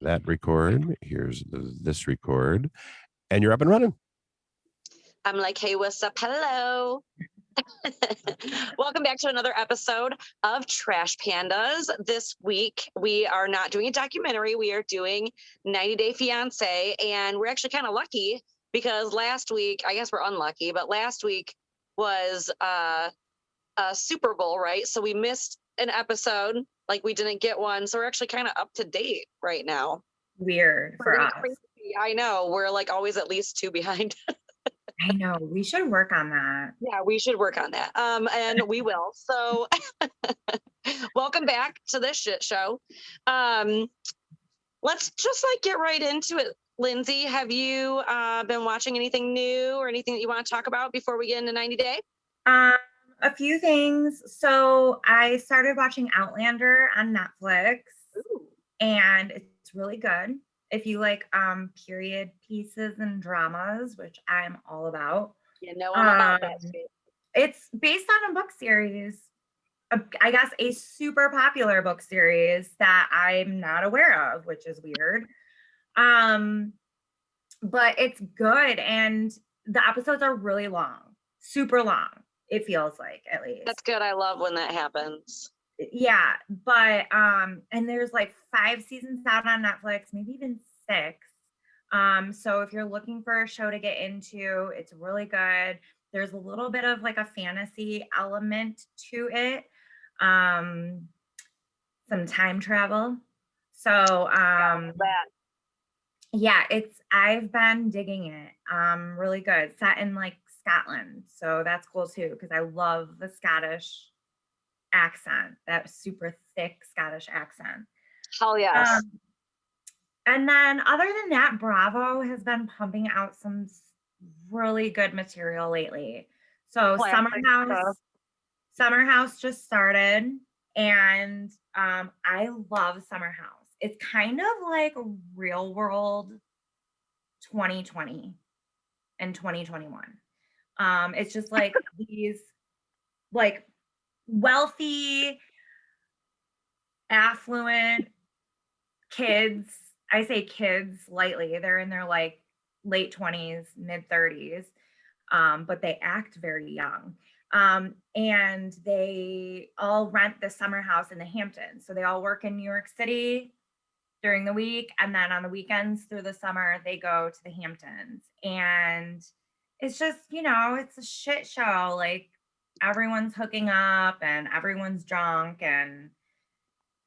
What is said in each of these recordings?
that record. Here's this record. And you're up and running. I'm like, hey, what's up? Hello. Welcome back to another episode of Trash Pandas. This week, we are not doing a documentary. We are doing 90 Day Fiancé. And we're actually kind of lucky because last week, I guess we're unlucky, but last week was a Super Bowl, right? So we missed an episode, like we didn't get one. So we're actually kind of up to date right now. Weird for us. Crazy. I know. We're like always at least 2 behind. I know. We should work on that. Yeah, we should work on that. And we will. So welcome back to this shit show. Let's just get right into it. Lindsay, have you been watching anything new or anything that you want to talk about before we get into 90 Day? A few things. So I started watching Outlander on Netflix. Ooh. And it's really good. If you like period pieces and dramas, which I'm all about. You know I'm about that shit. It's based on a book series, I guess a super popular book series that I'm not aware of, which is weird. But it's good, and the episodes are really long, super long, it feels like, at least. That's good. I love when that happens. Yeah, but and there's 5 seasons out on Netflix, maybe even 6. So if you're looking for a show to get into, it's really good. There's a little bit of a fantasy element to it. Some time travel. So yeah, I've been digging it. Really good. Set in Scotland. So that's cool too, because I love the Scottish accent, that super thick Scottish accent. Hell yes. And then other than that, Bravo has been pumping out some really good material lately. So Summer House just started, and I love Summer House. It's kind of like Real World 2020 and 2021. It's just these wealthy, affluent kids. I say kids lightly. They're in their late 20s, mid 30s, but they act very young. And they all rent the summer house in the Hamptons. So they all work in New York City during the week, and then on the weekends through the summer, they go to the Hamptons. And it's just, it's a shit show. Everyone's hooking up and everyone's drunk, and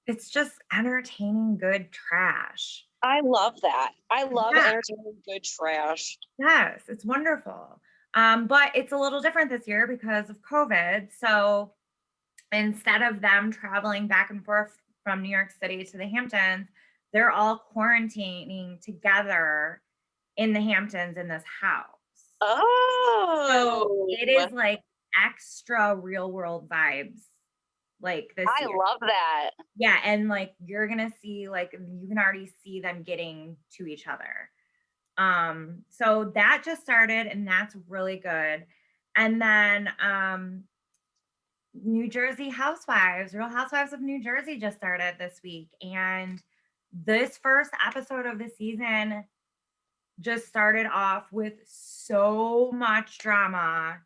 it's just entertaining good trash. I love that. I love entertaining good trash. Yes, it's wonderful. But it's a little different this year because of COVID. So instead of them traveling back and forth from New York City to the Hamptons, they're all quarantining together in the Hamptons in this house. Oh. So it is extra real world vibes this I year. love that. Yeah, and you're gonna see you can already see them getting to each other. So that just started, and that's really good. And then New Jersey Housewives, Real Housewives of New Jersey just started this week, and this first episode of the season just started off with so much drama.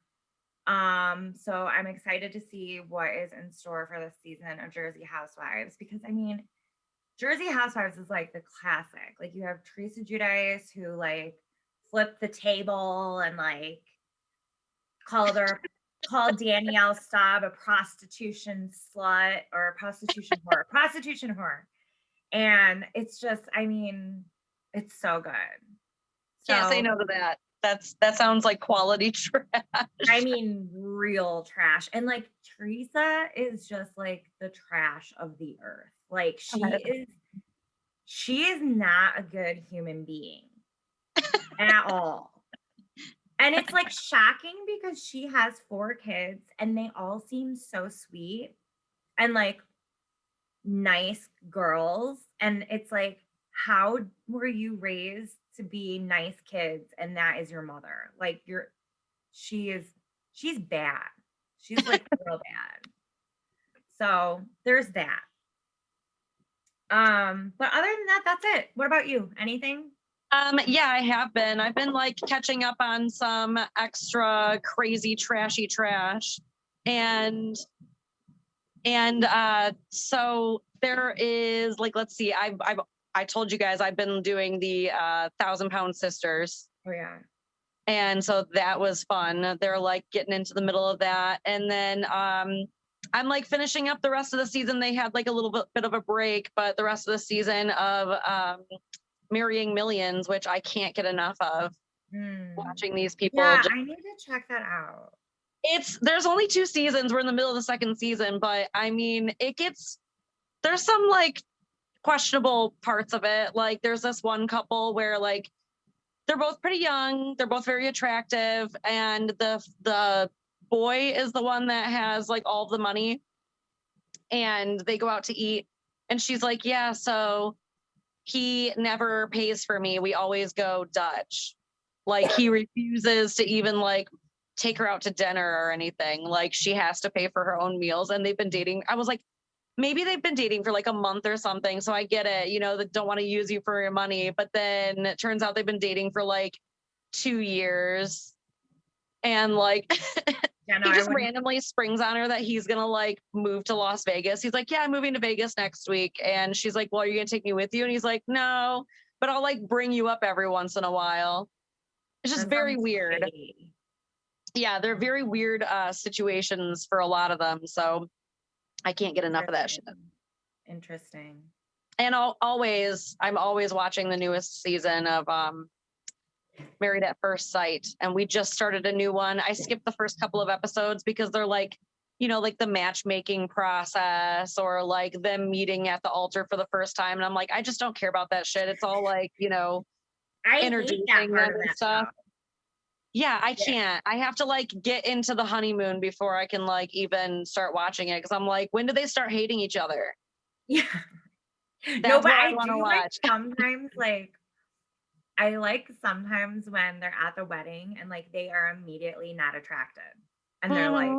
So I'm excited to see what is in store for this season of Jersey Housewives, because Jersey Housewives is the classic. You have Teresa Giudice who flipped the table and called Danielle Staub a prostitution slut or a prostitution whore. And it's just, it's so good. Can't say no to that. That sounds like quality trash. Real trash. And Teresa is just the trash of the earth. She is not a good human being at all. And it's shocking because she has 4 kids and they all seem so sweet and nice girls. And it's how were you raised to be nice kids and that is your mother? She's bad. She's real bad. So there's that. But other than that, that's it. What about you? Anything? Yeah, I have been. I've been like catching up on some extra crazy trashy trash. And so there is like, let's see, I told you guys I've been doing the 1,000 Pound Sisters. Oh yeah. And so that was fun. They're like getting into the middle of that. And then I'm like finishing up the rest of the season. They had like a little bit of a break, but the rest of the season of Marrying Millions, which I can't get enough of. Watching these people. Yeah, I need to check that out. There's only 2 seasons. We're in the middle of the 2nd season, but I mean, there's some like questionable parts of it. Like there's this one couple where like they're both pretty young, they're both very attractive, and the boy is the one that has like all the money, and they go out to eat, and she's like, yeah, so he never pays for me. We always go Dutch. Like he refuses to even like take her out to dinner or anything. Like she has to pay for her own meals. And they've been dating. I was like, maybe they've been dating for like a month or something. So I get it, that don't want to use you for your money. But then it turns out they've been dating for like 2 years. And like Yeah, no, he just randomly springs on her that he's gonna like move to Las Vegas. He's like, yeah, I'm moving to Vegas next week. And she's like, well, are you gonna take me with you? And he's like, no, but I'll like bring you up every once in a while. It's just very weird. Shady. Yeah, they're very weird situations for a lot of them. So I can't get enough of that shit. Interesting. And I'm always watching the newest season of Married at First Sight, and we just started a new one. I skipped the first couple of episodes because they're like, like the matchmaking process or like them meeting at the altar for the first time. And I'm like, I just don't care about that shit. It's all like, I introducing hate that part them of and that stuff. stuff. Yeah, I can't. I have to like get into the honeymoon before I can like even start watching it, because I'm like, when do they start hating each other? Yeah. That's no, but what I I want to do watch. like sometimes like I like sometimes when they're at the wedding and like they are immediately not attracted. And they're like,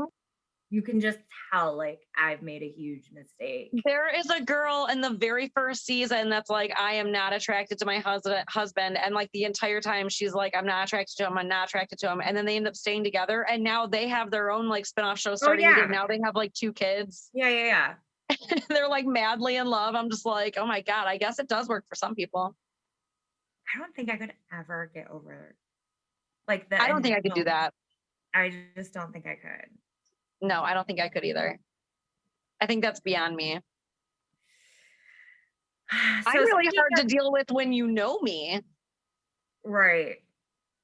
you can just tell like I've made a huge mistake. There is a girl in the very first season that's like, I am not attracted to my husband. And like the entire time she's like, I'm not attracted to him. I'm not attracted to him. And then they end up staying together. And now they have their own like spinoff show starting. yeah. Now they have like 2 kids. Yeah. They're like madly in love. I'm just like, oh my God, I guess it does work for some people. I don't think I could ever get over like that. I don't think I could do that. I just don't think I could. No, I don't think I could either. I think that's beyond me. I'm really hard to deal with when you know me. Right.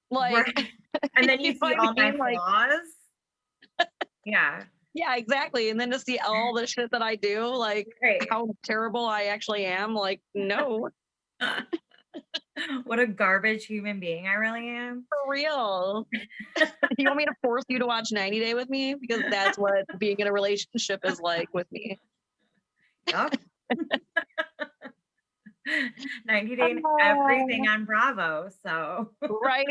Like, and then you see all my flaws. Yeah. Yeah, exactly. And then to see all the shit that I do, like how terrible I actually am, like, no. What a garbage human being I really am. For real. You want me to force you to watch 90 Day with me? Because that's what being in a relationship is like with me. Yep. 90 Day everything on Bravo, so. Right.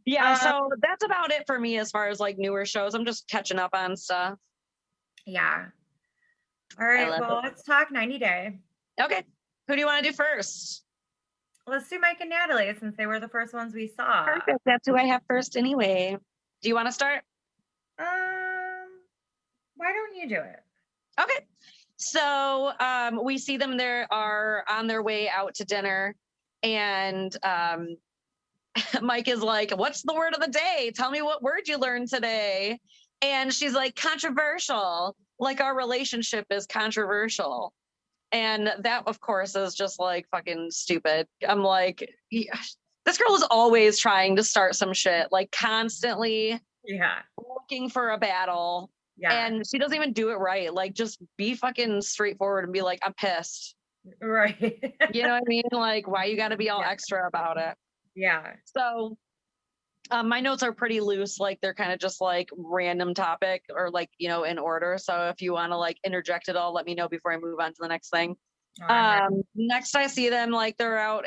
Yeah, so that's about it for me as far as like newer shows. I'm just catching up on stuff. Yeah. All right, well, let's talk 90 Day. Okay. Who do you want to do first? Let's do Mike and Natalie since they were the first ones we saw. Perfect. That's who I have first anyway. Do you want to start? Why don't you do it? Okay. So we see them are on their way out to dinner, and Mike is like, what's the word of the day? Tell me what word you learned today. And she's like, controversial. Like our relationship is controversial. And that, of course, is just like fucking stupid. I'm like, yeah, this girl is always trying to start some shit, like constantly looking for a battle. Yeah. And she doesn't even do it right. Like, just be fucking straightforward and be like, I'm pissed. Right. You know what I mean? Like, why you got to be all extra about it? Yeah. So my notes are pretty loose. Like, they're kind of just like random topic or like, in order. So if you want to like interject it all, let me know before I move on to the next thing. Next I see them, like they're out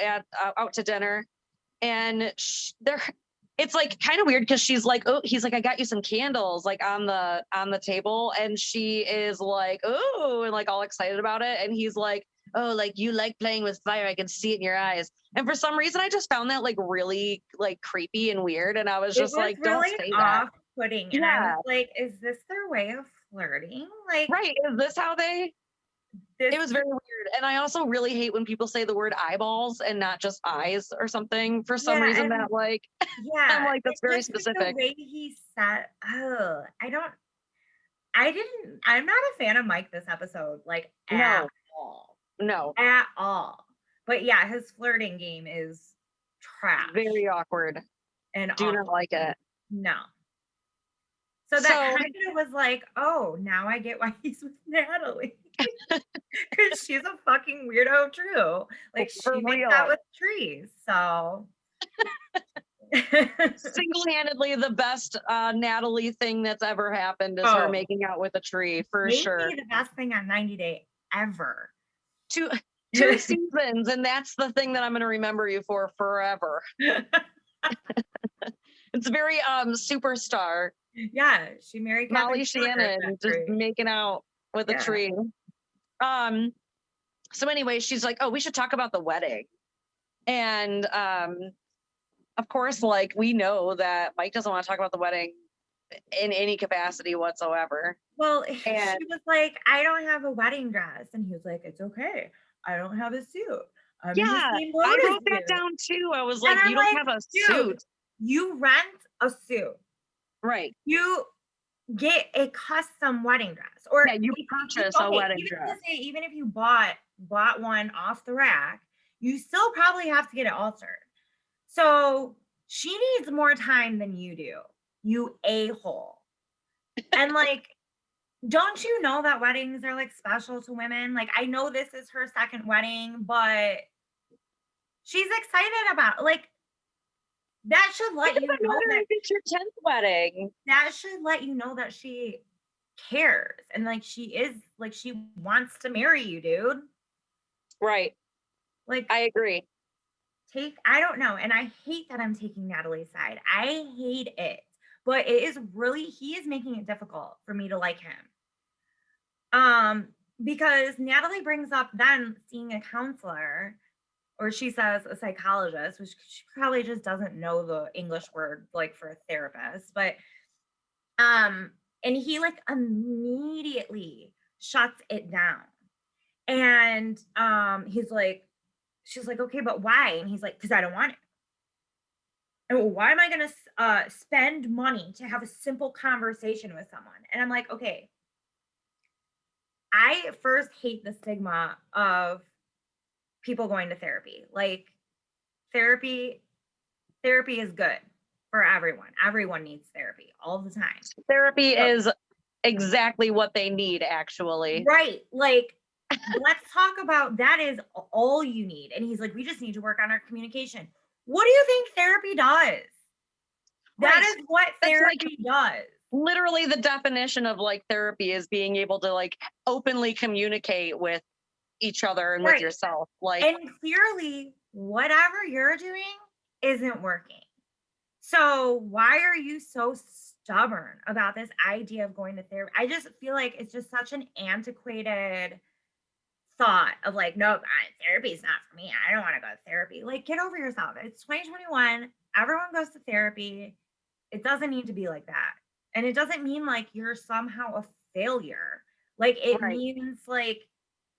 to dinner, and it's like kind of weird because she's like, oh, he's like, I got you some candles like on the table, and she is like, oh, and like all excited about it, and he's like, oh, like you like playing with fire, I can see it in your eyes. And for some reason I just found that like really like creepy and weird, and I was just like, don't really say that. off-putting, and I was like, is this their way of flirting? Like, Right, is this how they this it was very weird. And I also really hate when people say the word eyeballs and not just eyes or something for some reason, that like I'm like, that's very specific. The way he said, I'm not a fan of Mike this episode, like at all. No. At all. But yeah, his flirting game is trash. Very awkward. And do not like it. No. So that kind of was like, oh, now I get why he's with Natalie. Because she's a fucking weirdo too. Like she makes that with trees. So single-handedly the best Natalie thing that's ever happened is her making out with a tree, for sure. Maybe the best thing on 90 Day ever. Two seasons, and that's the thing that I'm going to remember you for forever. It's very Superstar. Yeah, she married Molly Shannon, just making out with a tree. So anyway, she's like, oh, we should talk about the wedding. And of course, like, we know that Mike doesn't want to talk about the wedding in any capacity whatsoever. Well, she was like, I don't have a wedding dress. And he was like, it's okay. I don't have a suit. I wrote that down too. I was like, you don't have a suit. You rent a suit. Right. You get a custom wedding dress. Or you purchase a wedding dress. Even if you bought one off the rack, you still probably have to get it altered. So she needs more time than you do, you a-hole. And like, don't you know that weddings are like special to women? Like, I know this is her second wedding, but she's excited about it. Like, that should let you know that it's your 10th wedding. That should let you know that she cares and like she wants to marry you, dude. Right. Like, I agree. I don't know. And I hate that I'm taking Natalie's side. I hate it. But he is making it difficult for me to like him. Because Natalie brings up then seeing a counselor, or she says a psychologist, which she probably just doesn't know the English word like for a therapist. But and he like immediately shuts it down. And she's like, okay, but why? And he's like, because I don't want it. And well, why am I going to spend money to have a simple conversation with someone? And I'm like, okay, I first hate the stigma of people going to therapy. Like, therapy is good for everyone. Everyone needs therapy all the time. Therapy is exactly what they need, actually. Right. Like, let's talk about that is all you need. And he's like, we just need to work on our communication. What do you think therapy does? That is what therapy does. Literally the definition of like therapy is being able to like openly communicate with each other and with yourself. Like, and clearly whatever you're doing isn't working. So why are you so stubborn about this idea of going to therapy? I just feel like it's just such an antiquated thought of like, nope, therapy is not for me. I don't want to go to therapy. Like, get over yourself. It's 2021. Everyone goes to therapy. It doesn't need to be like that. And it doesn't mean like you're somehow a failure. Like, it means like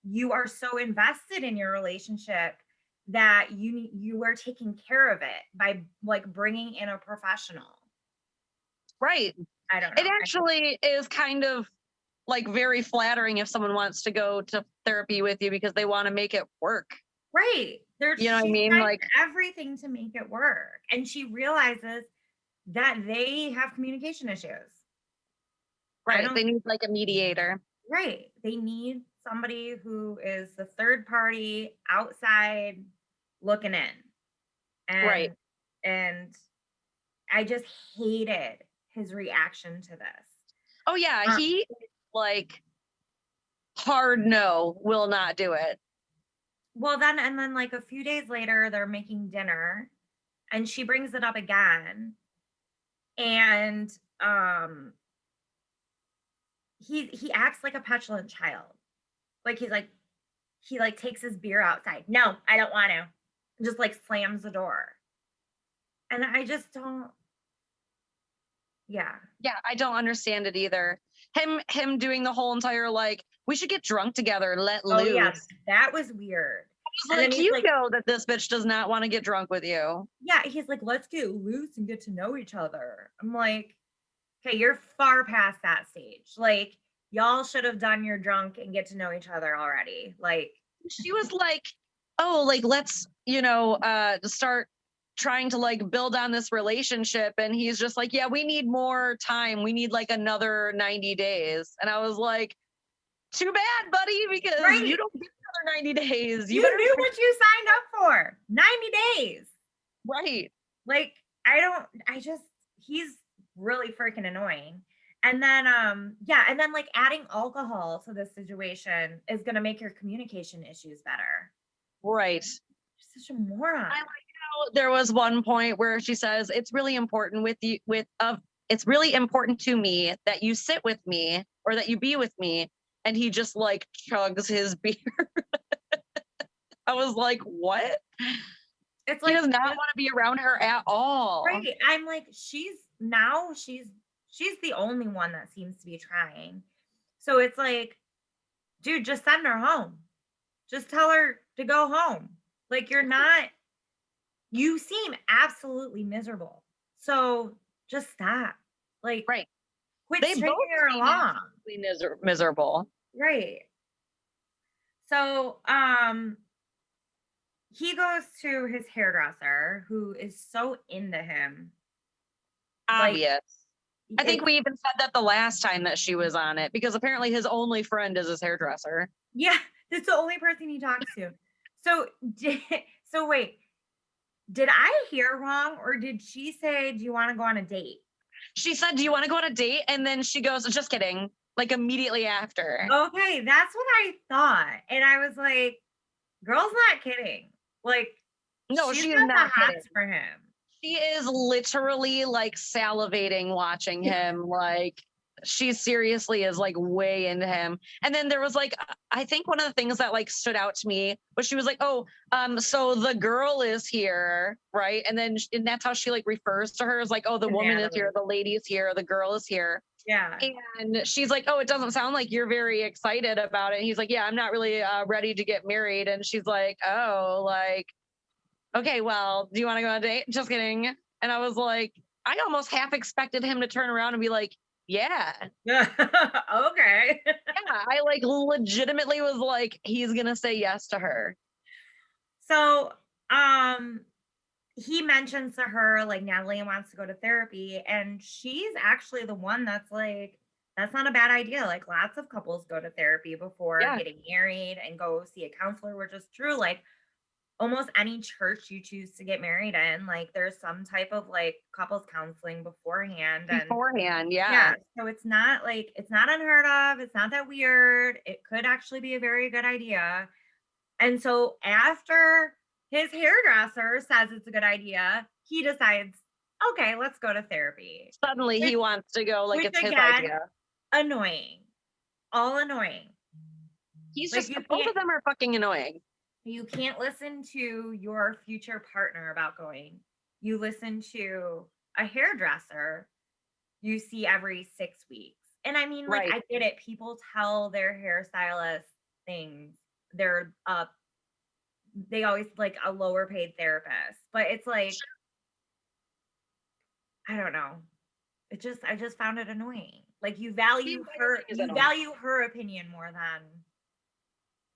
you are so invested in your relationship that you are taking care of it by like bringing in a professional. Right. I don't know. It actually is kind of like very flattering if someone wants to go to therapy with you because they want to make it work. Right. You know what I mean? Like, everything to make it work. And she realizes that they have communication issues. Right. They need like a mediator. Right. They need somebody who is the third party outside looking in. And, and I just hated his reaction to this. Oh yeah. He like hard no, will not do it. Well, then like a few days later, they're making dinner and she brings it up again. And he acts like a petulant child. Like he like takes his beer outside. No, I don't want to. And just like slams the door. And I just don't. Yeah. Yeah, I don't understand it either. Him doing the whole entire like, we should get drunk together and let Oh loose. yeah, that was weird. It's And then like, he's you like, know that this bitch does not want to get drunk with you. yeah, he's like, let's get loose and get to know each other. I'm like, okay, you're far past that stage. Like, y'all should have done your drunk and get to know each other already. Like, She was like, oh, like, let's, start trying to like build on this relationship. And he's just like, yeah, we need more time. We need like another 90 days. And I was like, too bad, buddy, because right. you don't get another 90 days. You knew what you signed up for. 90 days. Right. Like, he's really freaking annoying. And then, and then like adding alcohol to this situation is going to make your communication issues better. Right. You're such a moron. I like how there was one point where she says, it's really important it's really important to me that you sit with me or that you be with me. And he just like chugs his beer. I was like, what? It's he like, does not want to be around her at all. Right. I'm like, she's the only one that seems to be trying. So it's like, dude, just send her home. Just tell her to go home. Like, you seem absolutely miserable. So just stop. Like, right. Quit stringing her along. Miserable. Right. So, he goes to his hairdresser who is so into him. Obvious. I think we even said that the last time that she was on it, because apparently his only friend is his hairdresser. Yeah, that's the only person he talks to. So wait, did I hear wrong, or did she say, do you want to go on a date? She said, do you want to go on a date? And then she goes, just kidding. Like immediately after. Okay, that's what I thought. And I was like, girl's not kidding. Like, no, she's she got is not the hots kidding. for him. She is literally like salivating watching him. Like, she seriously is like way into him. And then there was like, I think one of the things that like stood out to me was she was like, oh, so the girl is here, right? And then and that's how she like refers to her as like, oh, the woman is here, the lady is here, the girl is here. Yeah. And she's like, oh, it doesn't sound like you're very excited about it. And he's like, yeah, I'm not really ready to get married. And she's like, oh, like, okay, well, do you want to go on a date? Just kidding. And I was like, I almost half expected him to turn around and be like, yeah. Okay. Yeah, I like legitimately was like, he's going to say yes to her. So, he mentions to her, like, Natalie wants to go to therapy, and she's actually the one that's like, that's not a bad idea. Like, lots of couples go to therapy before getting married and go see a counselor, which is true. Like, almost any church you choose to get married in, like, there's some type of like couples counseling beforehand. Yeah. So it's not unheard of. It's not that weird. It could actually be a very good idea. And so after his hairdresser says it's a good idea, he decides, okay, let's go to therapy. Suddenly he wants to go, like, it's his idea. Annoying. All annoying. He's like, just, both of them are fucking annoying. You can't listen to your future partner about going. You listen to a hairdresser you see every 6 weeks. And I mean, like, I get it. People tell their hairstylist things. They always like a lower paid therapist, but it's like, I don't know. I just found it annoying. Like, you value her opinion more than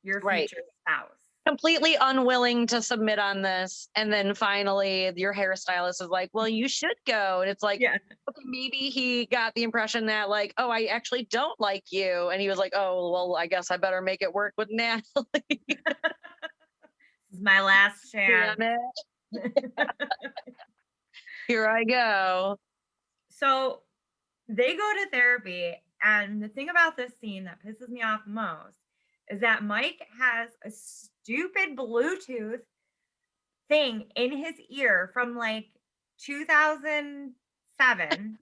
your future spouse. Completely unwilling to submit on this, and then finally your hairstylist is like, well, you should go. And it's like, okay, maybe he got the impression that like, oh, I actually don't like you, and he was like, oh, well, I guess I better make it work with Natalie. This is my last chance. Here I go. So they go to therapy, and the thing about this scene that pisses me off most is that Mike has a stupid Bluetooth thing in his ear from like 2007 7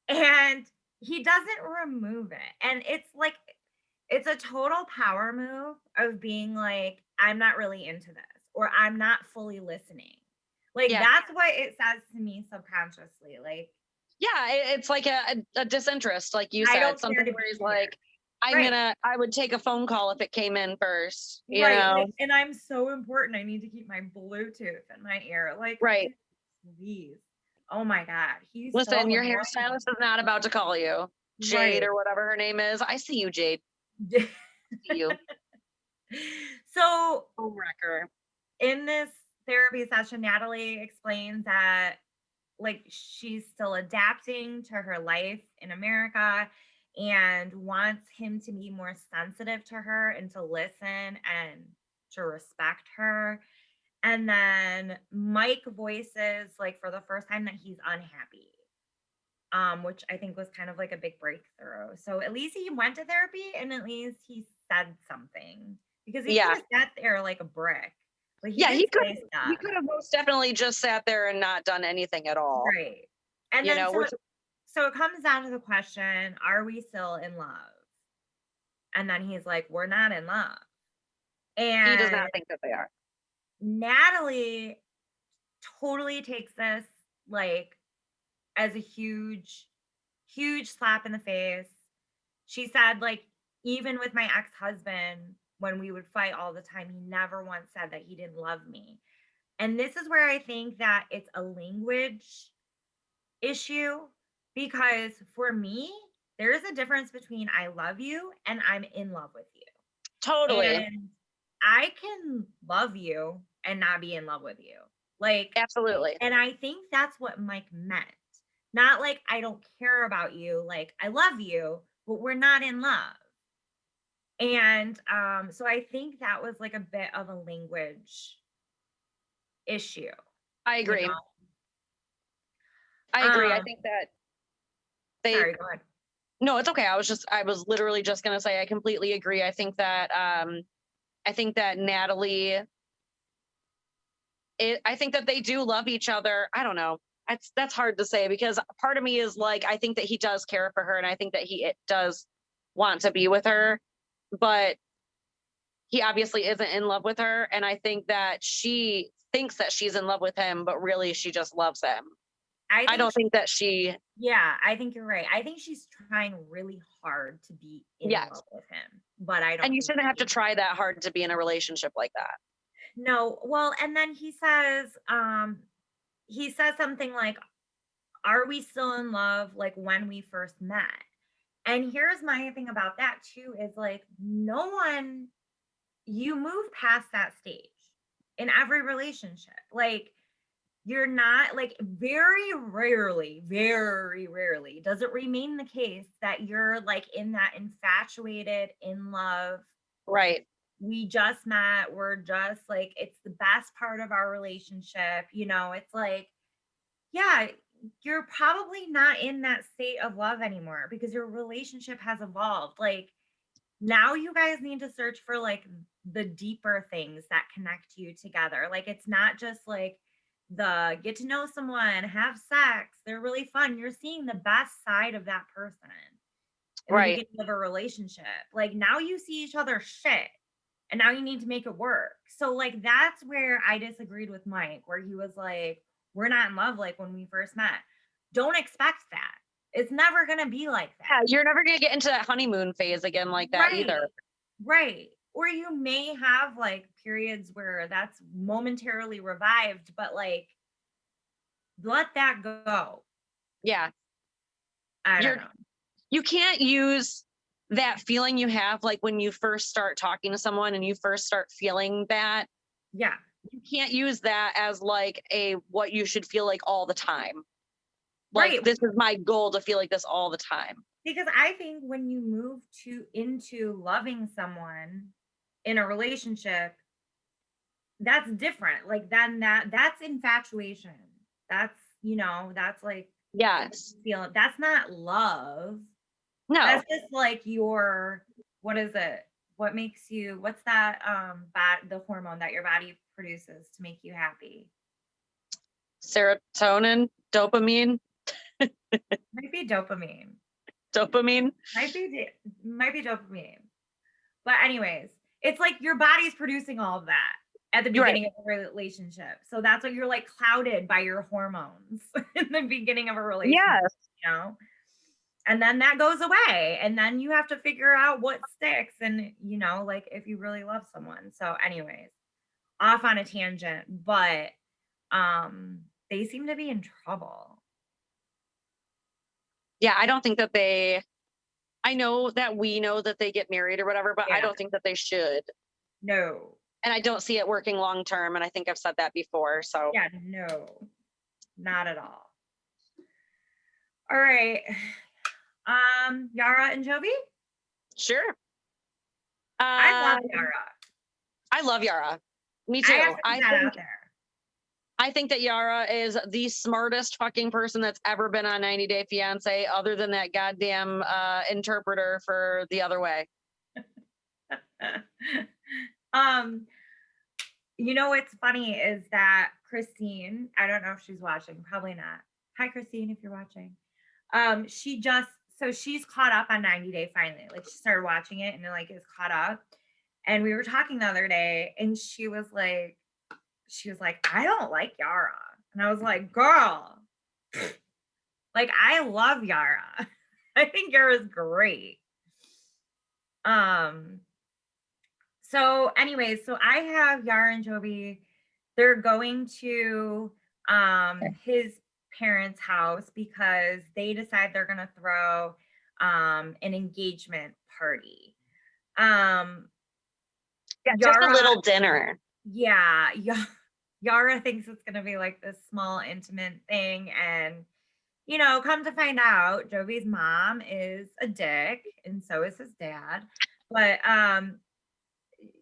and he doesn't remove it. And it's like, it's a total power move of being like, I'm not really into this, or I'm not fully listening. Like, Yeah. that's what it says to me subconsciously. Like, Yeah, it's like a disinterest, like you I said, don't care something to where be he's here. like, Right. I would take a phone call if it came in first, you Right. know? Like, and I'm so important. I need to keep my Bluetooth in my ear. Like, Right. dude, please. Oh my God. He's so Listen, your annoying. hairstylist is not about to call you. Jade Right. or whatever her name is. I see you, Jade. See you. So Home wrecker. in this therapy session, Natalie explains that like she's still adapting to her life in America and wants him to be more sensitive to her and to listen and to respect her. And then Mike voices like for the first time that he's unhappy. Which I think was kind of like a big breakthrough. So at least he went to therapy and at least he said something because he could Yeah. have sat there like a brick. But he Yeah, did say stuff. he could have most definitely just sat there and not done anything at all. Right. And You then know, so it comes down to the question, are we still in love? And then he's like, we're not in love. he does And not think that they are. Natalie totally takes this like as a huge, huge slap in the face. She said, like, even with my ex-husband, when we would fight all the time, he never once said that he didn't love me. And this is where I think that it's a language issue because for me, there is a difference between I love you and I'm in love with you. Totally. And I can love you and not be in love with you. Like, Absolutely. and I think that's what Mike meant. Not like I don't care about you, like I love you, but we're not in love. And so I think that was like a bit of a language issue. I You agree. know? I agree. I think that Sorry, go ahead. no, it's okay. I was literally just gonna say I completely agree. I think that Natalie I think that they do love each other. I don't know. That's hard to say because part of me is like I think that he does care for her and I think that he does want to be with her, but he obviously isn't in love with her and I think that she thinks that she's in love with him, but really she just loves him. I don't think that she Yeah, I think you're right. I think she's trying really hard to be in Yes. love with him, but I don't And you think shouldn't have to she- try that hard to be in a relationship like that. No, well, and then he says something like, are we still in love like when we first met? And here's my thing about that too is like no one you move past that stage in every relationship. Like you're not like very rarely does it remain the case that you're like in that infatuated, in love, Right. we just met, we're just like, it's the best part of our relationship. You know, it's like, yeah, you're probably not in that state of love anymore because your relationship has evolved. Like now you guys need to search for like the deeper things that connect you together. Like it's not just like the get to know someone, have sex, they're really fun. You're seeing the best side of that person in the Right. beginning of a relationship. Like now you see each other shit and now you need to make it work. So like that's where I disagreed with Mike, where he was like, we're not in love like when we first met. Don't expect that. It's never gonna be like Yeah, that. you're never gonna get into that honeymoon phase again like that either. Right. Or you may have like periods where that's momentarily revived, but like let that go. Yeah. I don't know. You can't use that feeling you have like when you first start talking to someone and you first start feeling that. Yeah. You can't use that as like what you should feel like all the time. Like Right. this is my goal to feel like this all the time. Because I think when you move into loving someone in a relationship, that's different. Like then that's infatuation. That's, you know, that's like Yes. feeling. That's not love. No. That's just like your, what is it? What makes you, what's that the hormone that your body produces to make you happy? Serotonin, dopamine, Might be dopamine. dopamine. Might be dopamine. But anyways, it's like your body's producing all of that at the You're right. beginning of a relationship. So that's why you're like clouded by your hormones in the beginning of a relationship, Yes. you know? And then that goes away. And then you have to figure out what sticks and, you know, like if you really love someone. So anyways, off on a tangent, but they seem to be in trouble. Yeah, I don't think that I know that we know that they get married or whatever, but I Yeah. don't think that they should. No. And I don't see it working long term. And I think I've said that before. So Yeah, no. Not at all. All right. Yara and Jovi? sure. I love Um, Yara. I love Yara. Me too. I have to put that out there. I think that Yara is the smartest fucking person that's ever been on 90 Day Fiance, other than that goddamn interpreter for The Other Way. You know what's funny is that Christine, I don't know if she's watching, probably not. Hi Christine, if you're watching. She's caught up on 90 Day finally. Like she started watching it and like is caught up. And we were talking the other day and she was like, I don't like Yara. And I was like, girl, like I love Yara. I think Yara's great. So anyways, so I have Yara and Jovi. They're going to his parents' house because they decide they're gonna throw an engagement party. Yeah, just a little dinner. Yeah, Yara thinks it's gonna be like this small intimate thing, and you know, come to find out, Jovi's mom is a dick, and so is his dad. But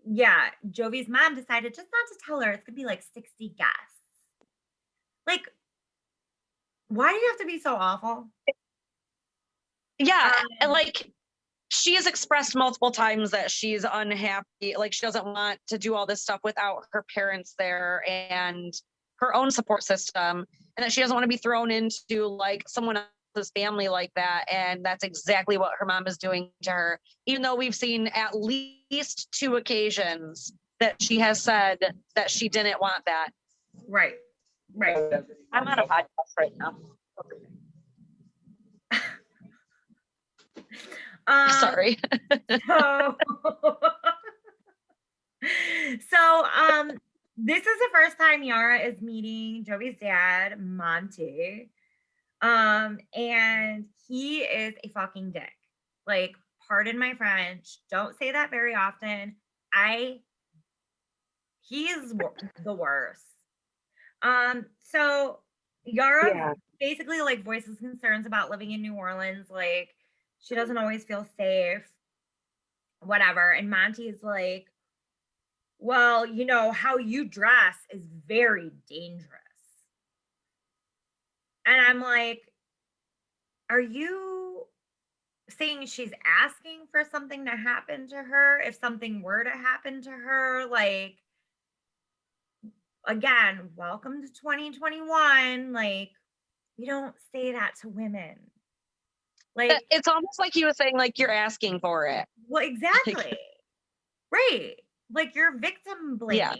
yeah, Jovi's mom decided just not to tell her it's gonna be like 60 guests. Like, why do you have to be so awful? Yeah, and like she has expressed multiple times that she's unhappy, like she doesn't want to do all this stuff without her parents there and her own support system, and that she doesn't want to be thrown into like someone else's family like that. And that's exactly what her mom is doing to her, even though we've seen at least 2 occasions that she has said that she didn't want that. Right. I'm on a podcast right now. Sorry. So this is the first time Yara is meeting Jovi's dad, Monty. And he is a fucking dick. Like, pardon my French. Don't say that very often. He is the worst. So Yara basically like voices concerns about living in New Orleans. Like, she doesn't always feel safe, whatever. And Monty is like, well, you know, how you dress is very dangerous. And I'm like, are you saying she's asking for something to happen to her if something were to happen to her? Like, again, welcome to 2021. Like, we don't say that to women. Like, it's almost like he was saying, like, you're asking for it. Well, exactly. Right. Like, you're victim blaming. Yeah.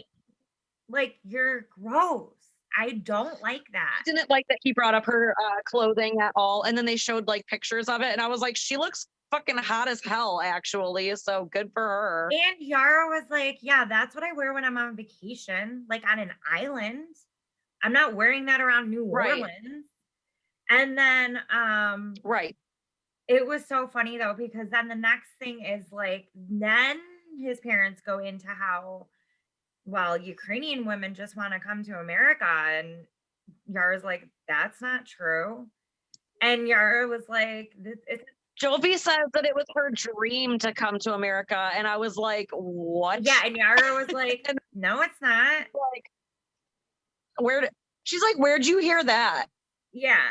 Like, you're gross. I don't like that. I didn't like that he brought up her clothing at all. And then they showed like pictures of it. And I was like, she looks fucking hot as hell, actually. So good for her. And Yara was like, yeah, that's what I wear when I'm on vacation, like on an island. I'm not wearing that around New Orleans. And then right. It was so funny though, because then the next thing is like, then his parents go into how, well, Ukrainian women just want to come to America. And Yara's like, that's not true. And Yara was like, Jovi says that it was her dream to come to America. And I was like, what? Yeah. And Yara was like, no, it's not. Like, she's like, where'd you hear that? Yeah.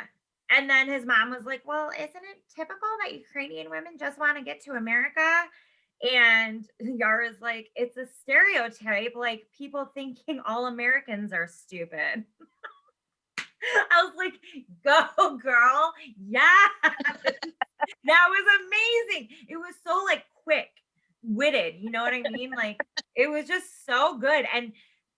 And then his mom was like, well, isn't it typical that Ukrainian women just want to get to America? And Yara's like, it's a stereotype, like people thinking all Americans are stupid. I was like, go girl. Yeah. That was amazing. It was so like quick witted. You know what I mean? Like it was just so good. And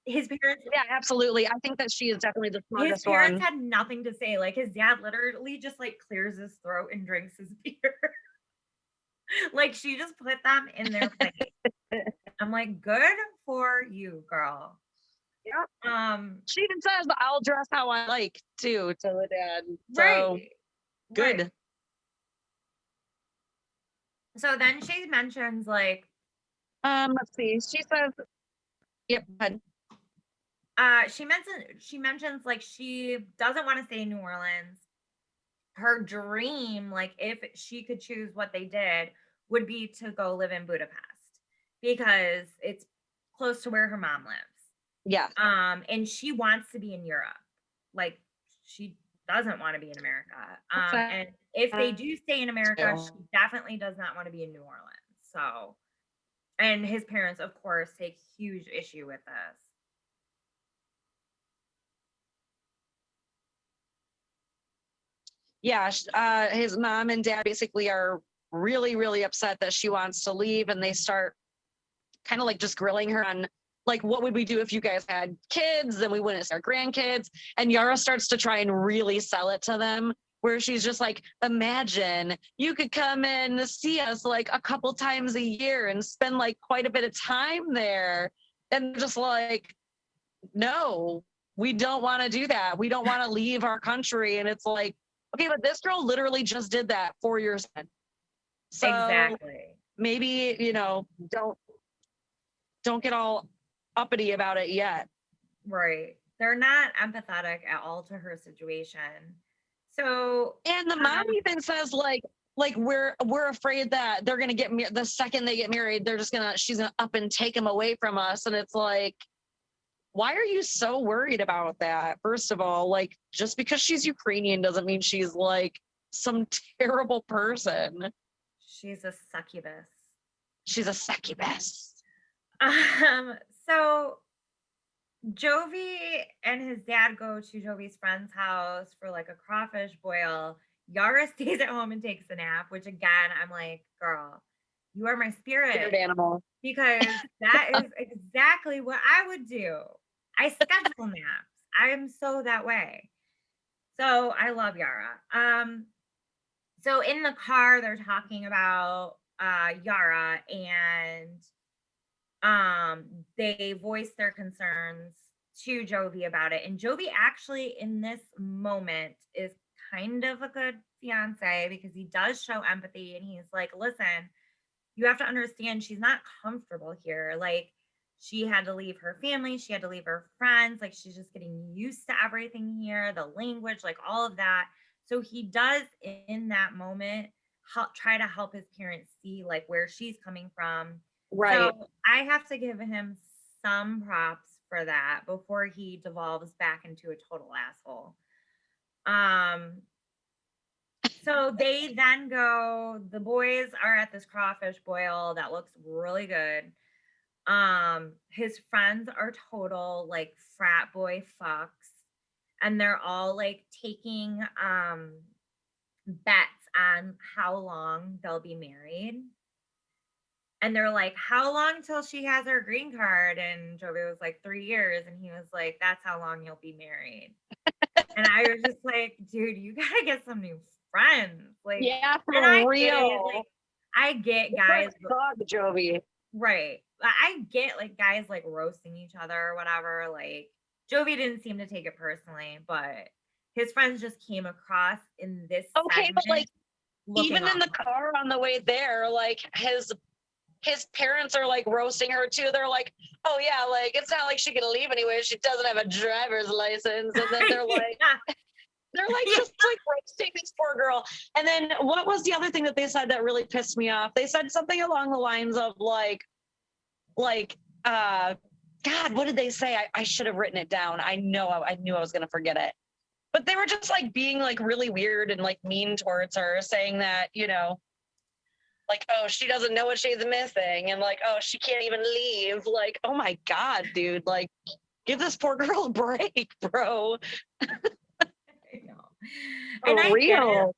his parents, Yeah, absolutely. I think that she is definitely the his smartest parents one. had nothing to say. Like his dad literally just like clears his throat and drinks his beer. Like she just put them in their place. I'm like, good for you, girl. Yeah. She even says, I'll dress how I like too, to the dad. So Right. good. Right. So then she mentions like, Let's see. She says, yep, go ahead. she mentions like she doesn't want to stay in New Orleans. Her dream, like if she could choose what they did, would be to go live in Budapest because it's close to where her mom lives. Yeah. And she wants to be in Europe. Like she doesn't want to be in America. And if they do stay in America, she definitely does not want to be in New Orleans. So, and his parents, of course, take huge issue with this. Yeah. His mom and dad basically are really, really upset that she wants to leave, and they start kind of like just grilling her on like, what would we do if you guys had kids? Then we wouldn't see our grandkids. And Yara starts to try and really sell it to them, where she's just like, imagine you could come in to see us like a couple times a year and spend like quite a bit of time there. And just like, no, we don't want to do that. We don't want to leave our country. And it's like, okay, but this girl literally just did that 4 years ago. So exactly. maybe, don't get all uppity about it yet. Right. They're not empathetic at all to her situation. So, and the mom even says like we're afraid that they're gonna get the second they get married, she's gonna up and take him away from us. And it's like, why are you so worried about that? First of all, like, just because she's Ukrainian doesn't mean she's like some terrible person. she's a succubus. She's a succubus. So Jovi and his dad go to Jovi's friend's house for like a crawfish boil. Yara stays at home and takes a nap, which again, I'm like, girl, you are my spirit animal. Because that is exactly what I would do. I schedule naps. I am so that way. So I love Yara. So in the car, they're talking about Yara, and they voice their concerns to Jovi about it. And Jovi actually in this moment is kind of a good fiance because he does show empathy, and he's like, listen, you have to understand she's not comfortable here. Like she had to leave her family, she had to leave her friends, like she's just getting used to everything here, the language, like all of that. So he does in that moment try to help his parents see like where she's coming from. Right. So I have to give him some props for that before he devolves back into a total asshole. So they then go, the boys are at this crawfish boil that looks really good. His friends are total like frat boy fucks, and they're all like taking bets on how long they'll be married. And they're like, how long till she has her green card? And Jovi was like, 3 years. And he was like, that's how long you'll be married. And I was just like, dude, you gotta get some new friends. Like, yeah, for real. I get guys. Fuck Jovi. Right. I get like guys like roasting each other or whatever. Like Jovi didn't seem to take it personally, but his friends just came across in this. Okay, but like even in the awful. car on the way there, like his parents are like roasting her too. They're like, oh yeah, like it's not like she can leave anyway. She doesn't have a driver's license. And then they're like, they're like just like roasting this poor girl. And then what was the other thing that they said that really pissed me off? They said something along the lines of like, God, what did they say? I should have written it down. I knew I was going to forget it. But they were just like being like really weird and like mean towards her, saying that, like, oh, she doesn't know what she's missing. And like, oh, she can't even leave. Like, oh my God, dude, like give this poor girl a break, bro. And For I get it. real.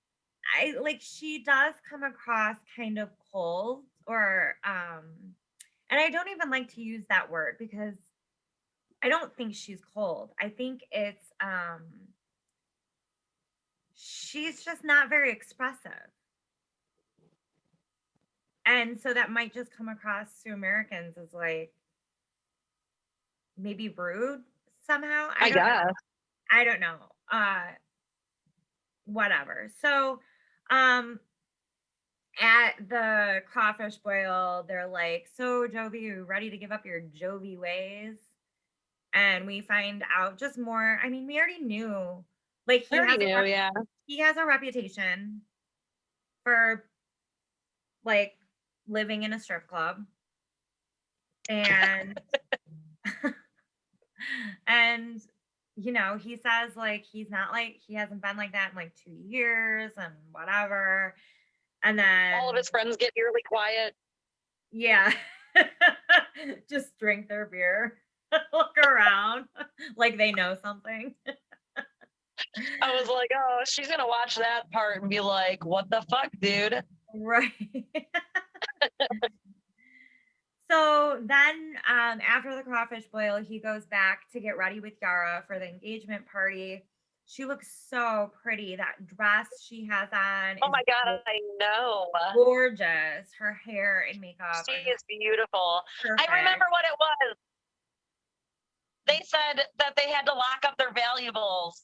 I like she does come across kind of cold or and I don't even like to use that word because I don't think she's cold. I think it's she's just not very expressive. And so that might just come across to Americans as like maybe rude somehow. I don't know. guess. I don't know. Whatever. So um at the crawfish boil, they're like, "So, Jovi, you ready to give up your Jovi ways?" And we find out just more. I mean, we already knew. Like I already knew, yeah. he has a reputation for like living in a strip club, and and he says like he's not like he hasn't been like that in like 2 years and whatever. And then All of his friends get eerily quiet. yeah, just drink their beer, look around like they know something. I was like, oh, she's gonna watch that part and be like, what the fuck, dude? Right. So then after the crawfish boil, he goes back to get ready with Yara for the engagement party. She looks so pretty. That dress she has on Oh is my God, I know. gorgeous. Her hair and makeup She are is just beautiful. perfect. I remember what it was. They said that they had to lock up their valuables.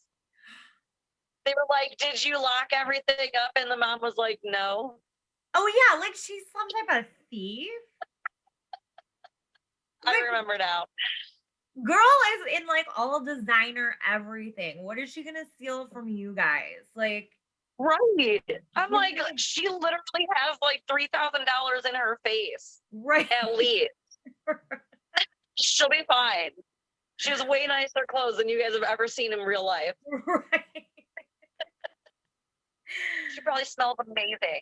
They were like, did you lock everything up? And the mom was like, no. Oh yeah, like she's some type of thief. I Like, remember now. girl is in like all designer everything. What is she gonna steal from you guys? Like, Right. I'm like, she literally has like $3,000 in her face, right. at least. She'll be fine. She has way nicer clothes than you guys have ever seen in real life. Right. She probably smells amazing.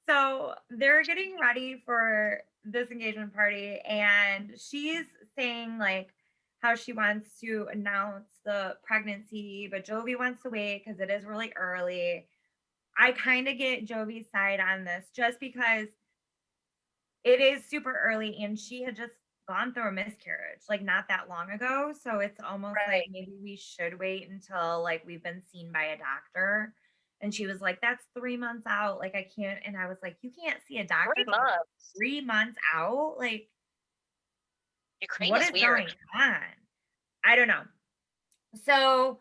So they're getting ready for this engagement party, and she's saying like how she wants to announce the pregnancy, but Jovi wants to wait because it is really early. I kind of get Jovi's side on this just because it is super early and she had just gone through a miscarriage like not that long ago. So it's almost like Right. maybe we should wait until like we've been seen by a doctor. And she was like, that's 3 months out. Like I can't. And I was like, you can't see a doctor 3 for months. 3 months out? Like, Ukraine what is is weird. going on? I don't know. So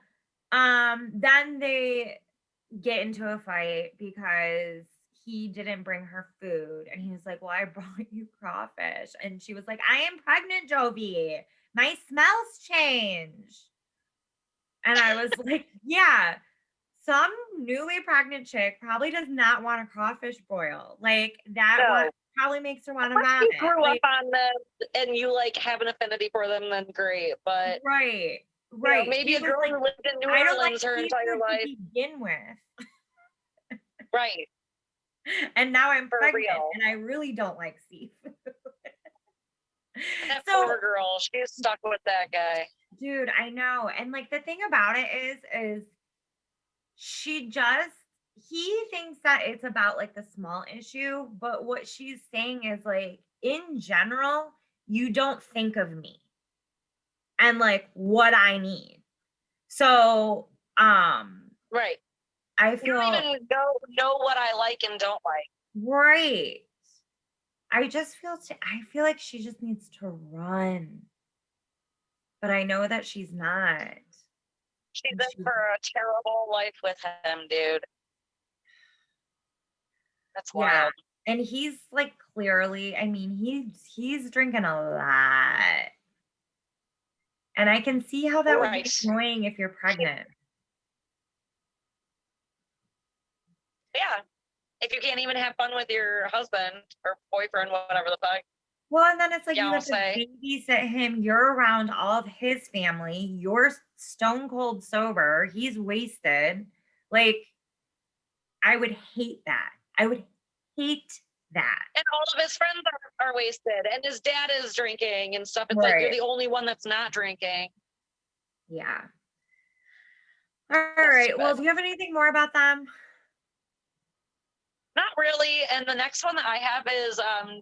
then they get into a fight because he didn't bring her food, and he was like, well, I brought you crawfish, and she was like, I am pregnant, Jovi, my smells change. And I was like, yeah, some newly pregnant chick probably does not want a crawfish boil like that. No. Probably makes her want to Unless vomit. you grew like, up on them and you like have an affinity for them, then great. But right. you know, maybe She a was girl like, who lived in New I don't like Orleans her entire seafood to life. begin with. Right. And now I'm For pregnant real. and I really don't like seafood. That So, poor girl, she's stuck with that guy. dude, I know. And like the thing about it is she just he thinks that it's about like the small issue, but what she's saying is like in general, you don't think of me and like what I need. So, Right. I You feel don't even know what I like and don't like. right. I feel like she just needs to run. But I know that she's not. She's And in for a terrible life with him, dude. That's yeah. wild. And he's like clearly, I mean, he's drinking a lot. And I can see how that would be Right. annoying if you're pregnant. Yeah. If you can't even have fun with your husband or boyfriend, whatever the fuck. Well, and then it's like you have to Fiance. babysit him. You're around all of his family. You're stone cold sober. He's wasted. Like, I would hate that. I would hate that. And all of his friends are wasted. And his dad is drinking and stuff. It's like you're Right. the only one that's not drinking. Yeah. All That's right. Well, stupid. do you have anything more about them? Not really. And the next one that I have is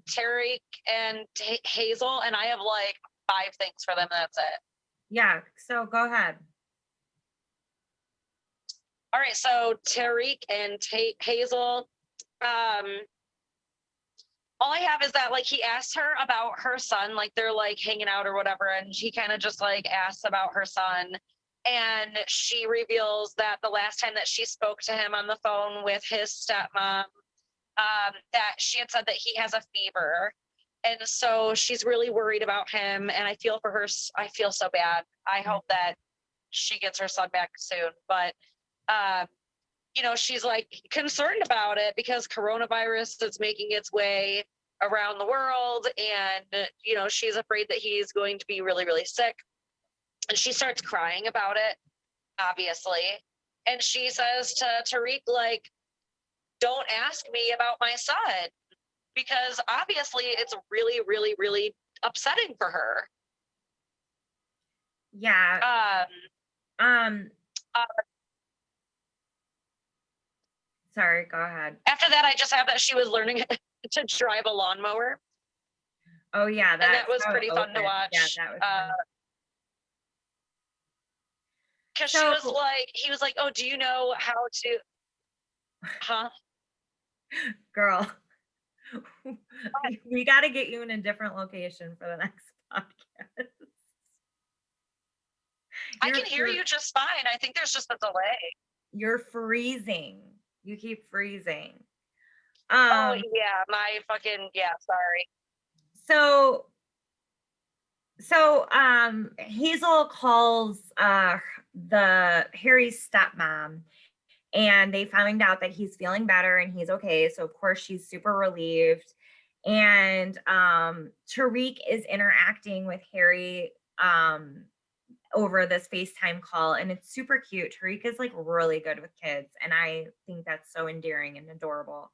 Tariq and Hazel, and I have like 5 things for them. And that's it. Yeah. So go ahead. All right. So Tariq and Hazel. All I have is that like he asked her about her son, like they're like hanging out or whatever, and she kind of just like asks about her son. And she reveals that the last time that she spoke to him on the phone with his stepmom, that she had said that he has a fever. And so she's really worried about him. And I feel for her. I feel so bad. I hope that she gets her son back soon. But, she's like concerned about it because coronavirus is making its way around the world. And, she's afraid that he's going to be really, really sick. And she starts crying about it, obviously. And she says to Tariq, like, don't ask me about my son, because obviously it's really, really, really upsetting for her. Yeah. Um, Sorry, go ahead. After that, I just have that she was learning to drive a lawnmower. Oh yeah, And that was pretty fun to watch. Yeah, that was fun. Because So- he was like, oh, do you know how to, huh? Girl, we got to get you in a different location for the next podcast. I can hear you just fine. I think there's just a delay. You're freezing. You keep freezing. Oh yeah, my fucking, yeah, sorry. So Hazel calls the Harry's stepmom, and they find out that he's feeling better and he's okay. So of course she's super relieved. And Tariq is interacting with Harry over this FaceTime call, and it's super cute. Tariq is like really good with kids, and I think that's so endearing and adorable.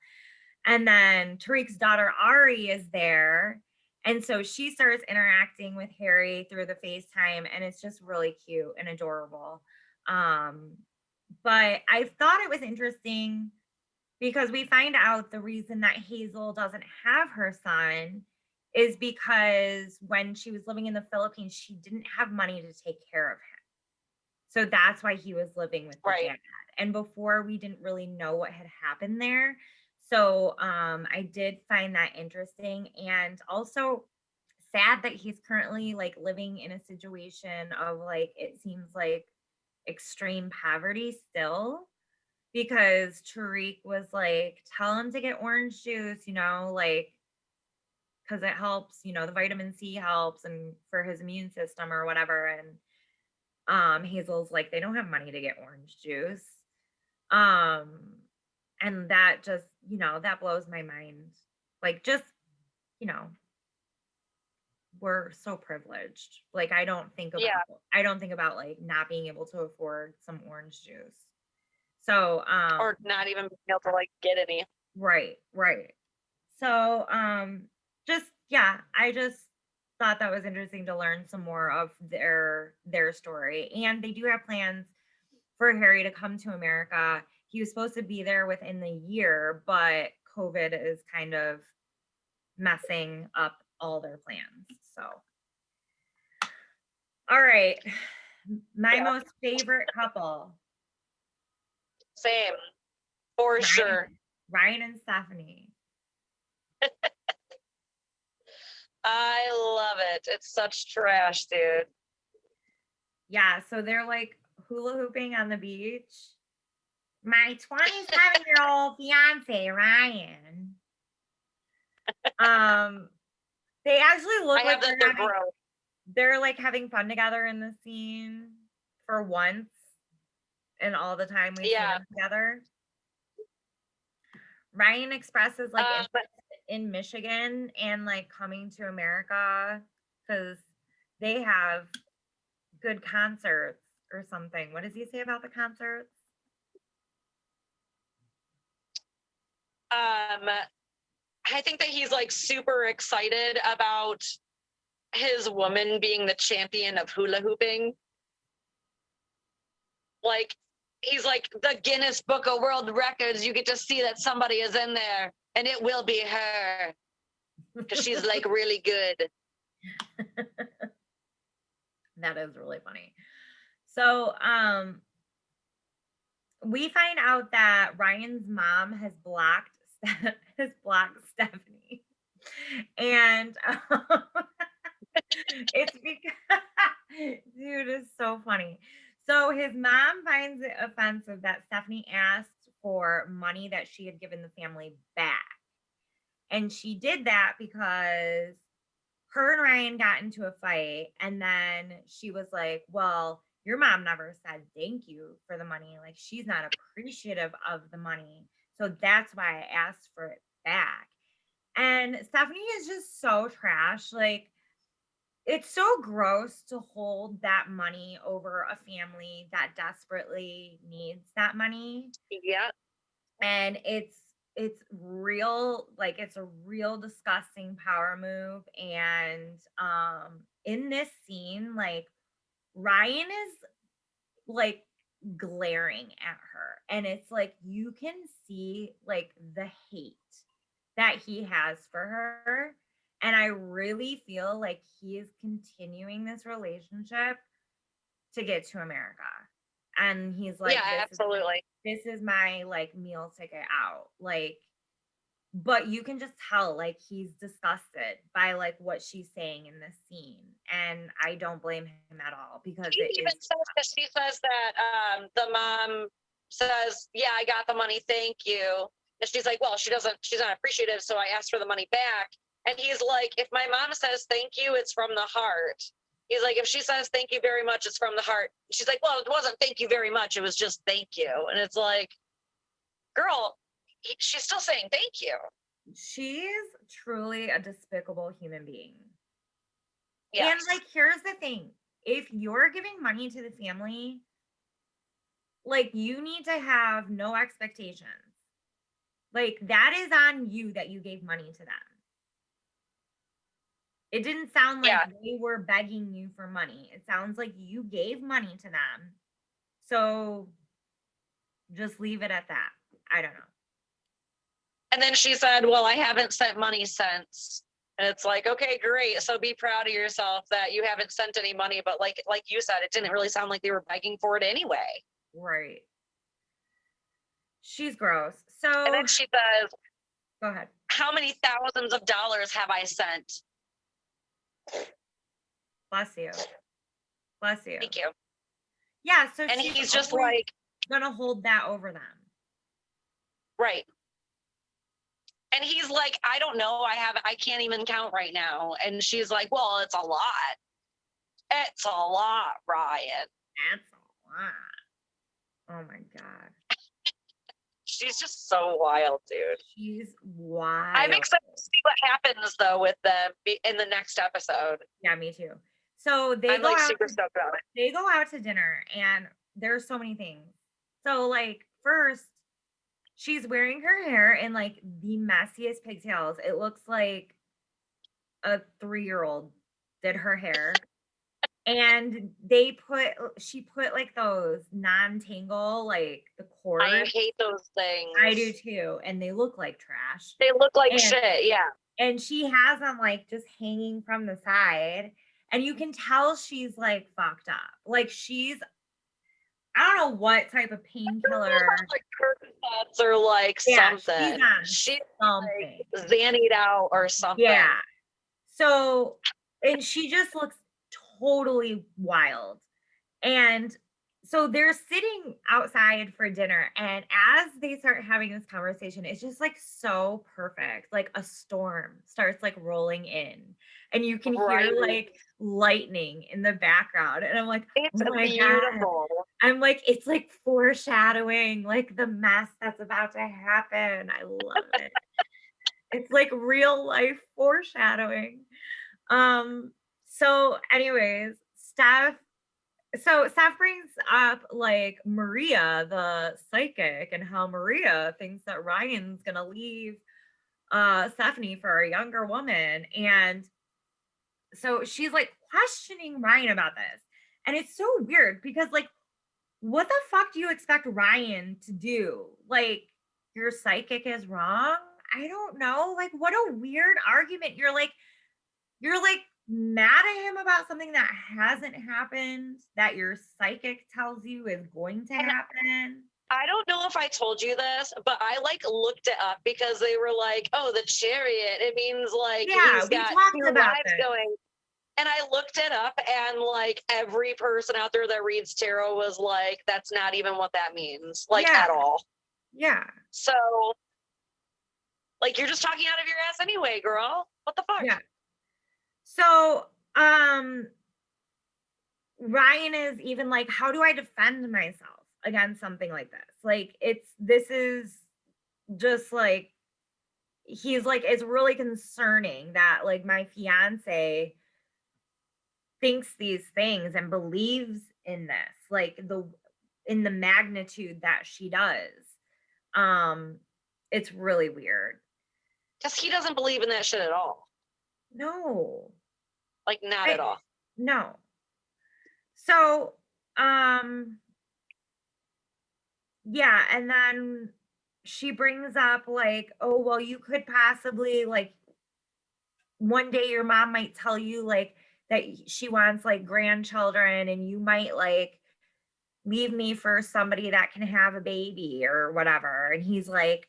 And then Tariq's daughter Ari is there, and so she starts interacting with Harry through the FaceTime, and it's just really cute and adorable. But I thought it was interesting because we find out the reason that Hazel doesn't have her son is because when she was living in the Philippines, she didn't have money to take care of him. So that's why he was living with the dad. And before, we didn't really know what had happened there. So I did find that interesting, and also sad that he's currently like living in a situation of like, it seems like extreme poverty still, because Tariq was like, tell him to get orange juice, like, because it helps, the vitamin C helps and for his immune system or whatever. And Hazel's like, they don't have money to get orange juice. And that just, that blows my mind. Like, just, we're so privileged. Like, I don't think about like not being able to afford some orange juice. So, or not even being able to like get any. Right. So, I just thought that was interesting to learn some more of their story. And they do have plans for Harry to come to America. He was supposed to be there within the year, but COVID is kind of messing up all their plans. So, all right. My most favorite couple. Same. For sure. Ryan and Stephanie. I love it. It's such trash, dude. Yeah, so they're like hula hooping on the beach. My 27-year-old fiance, Ryan. They actually look like they're like having fun together in the scene for once and all the time we see them together. Ryan expresses like interest in Michigan and like coming to America because they have good concerts or something. What does he say about the concerts? I think that he's like super excited about his woman being the champion of hula hooping. Like, he's like, the Guinness Book of World Records, you get to see that somebody is in there, and it will be her. Because she's like really good. That is really funny. So, we find out that Ryan's mom has blocked Stephanie, and it's because dude, it's so funny. So his mom finds it offensive that Stephanie asked for money that she had given the family back, and she did that because her and Ryan got into a fight, and then she was like, well, your mom never said thank you for the money. Like, she's not appreciative of the money. So that's why I asked for it back. And Stephanie is just so trash. Like, it's so gross to hold that money over a family that desperately needs that money. Yeah. And it's real, like it's a real disgusting power move. And in this scene, like Ryan is like glaring at her, and it's like you can see like the hate that he has for her, and I really feel like he is continuing this relationship to get to America. And he's like, yeah, absolutely. This is my like meal ticket out. Like, but you can just tell like he's disgusted by like what she's saying in this scene. And I don't blame him at all, because He even says that she says that the mom says, yeah, I got the money, thank you. And she's like, well, she's not appreciative, so I asked for the money back. And he's like, if my mom says thank you, it's from the heart. He's like, if she says thank you very much, it's from the heart. She's like, well, it wasn't thank you very much, it was just thank you. And it's like, girl, she's still saying thank you. She's truly a despicable human being. Yes. And like, here's the thing. If you're giving money to the family, like you need to have no expectations. Like that is on you that you gave money to them. It didn't sound like they were begging you for money. It sounds like you gave money to them. So just leave it at that. I don't know. And then she said, well, I haven't sent money since. And it's like, okay, great. So be proud of yourself that you haven't sent any money. But like you said, it didn't really sound like they were begging for it anyway. Right. She's gross. So and then she says, go ahead. How many thousands of dollars have I sent? Bless you. Bless you. Thank you. Yeah. So and he's just like gonna hold that over them. Right. And he's like, I don't know. I can't even count right now. And she's like, well, it's a lot. It's a lot, Ryan. That's a lot. Oh my God. She's just so wild, dude. She's wild. I'm excited to see what happens though with them in the next episode. Yeah, me too. So I'm like super stoked about it. They go out to dinner and there's so many things. So like first, she's wearing her hair in like the messiest pigtails. It looks like a 3-year-old did her hair. And she put like those non-tangle, like the cord. I hate those things. I do too. And they look like trash. They look like shit, yeah. And she has them like just hanging from the side. And you can tell she's like fucked up. Like I don't know what type of painkiller. Like Percocets or like something. She's something. Like Xannied out or something. Yeah. So, and she just looks totally wild. And so they're sitting outside for dinner. And as they start having this conversation, it's just like so perfect. Like a storm starts like rolling in. And you can hear like lightning in the background. And I'm like, it's oh my beautiful. God. I'm like, it's like foreshadowing like the mess that's about to happen. I love it. It's like real life foreshadowing. So anyways, Steph brings up like Maria, the psychic, and how Maria thinks that Ryan's gonna leave Stephanie for a younger woman. And so she's like questioning Ryan about this. And it's so weird because like what the fuck do you expect Ryan to do? Like, your psychic is wrong? I don't know. Like, what a weird argument. You're like mad at him about something that hasn't happened, that your psychic tells you is going to happen. I don't know if I told you this, but I like looked it up because they were like, "Oh, the chariot. It means like Yeah, he's we got talked two about lives this. going." And I looked it up, and like every person out there that reads tarot was like, "That's not even what that means, like Yeah. at all." Yeah. So, like, you're just talking out of your ass anyway, girl. What the fuck? Yeah. So, Ryan is even like, how do I defend myself against something like this? Like, this is just like, he's like, it's really concerning that like my fiance thinks these things and believes in this, like in the magnitude that she does. It's really weird. Because he doesn't believe in that shit at all. No. Like, not at all. No. So, yeah, and then she brings up like, oh, well, you could possibly like one day your mom might tell you like that she wants like grandchildren and you might like leave me for somebody that can have a baby or whatever. And he's like,